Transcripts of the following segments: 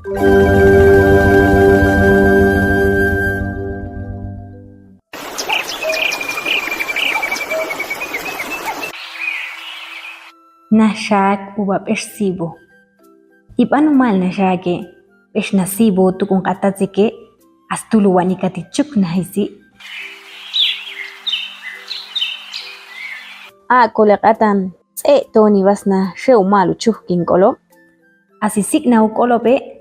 Nashak ubab sibo. Ibanu mal nashake nasibo tukung katatsike astuluwani katichuk nahisi. Kolekatan toni wasna sheu malu chuhkin kolo. Asisik na ukolope.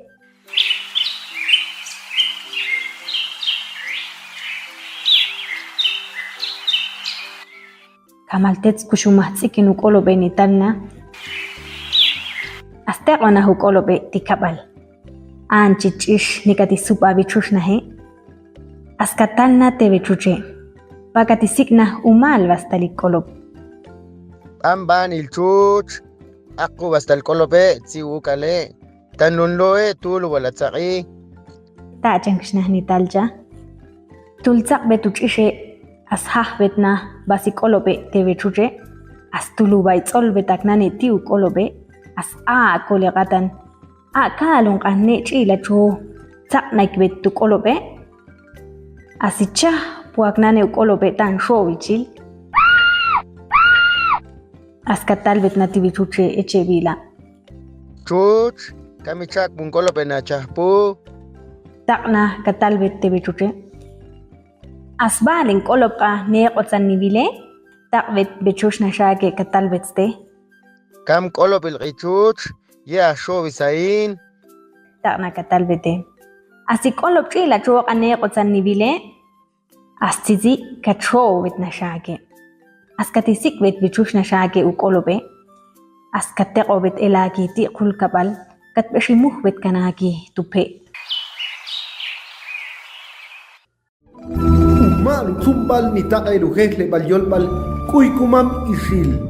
Kamaltets kushumatsikin ukolope nitalna. Asteqwana ukolope tikabal. Anchichish nikati supa bichushnahe. Askatalna te bichuche. Pakatisik umal bastalik kolop. Amban ilchuch aku bastal kolope tsiwukale tanunloe tul wala tsaqi Tachangshna nitalja. Tulzak betuchishe ashah betna basikolope te bichuche. Astulu baitzol betaknani tiu kolope. As kolegatan kalung kahne chila cho tsak naik betu kolope. Asicha puaknane kolope tan showichil. Askatal bet nativi chuche echevila. Chuch kamichak bunkolope na chahpu Takna katal bet te chuche. Asbalin kolopka ne otsan nivile. Tak bet bechush na shake katal betste. kam kolopil qichuch ya showisain Takna katal bete. Asi kolop chila cho ane otsan nivile. Astizi katro bet na shake. Askatisik bet bichush na shake ukolope. Askateko bet elaki ti kulkabal. Kat beshimuh bet kanaki tupe. Umal tumbal ni takay ruhekle balyolbal kuy kumam isil.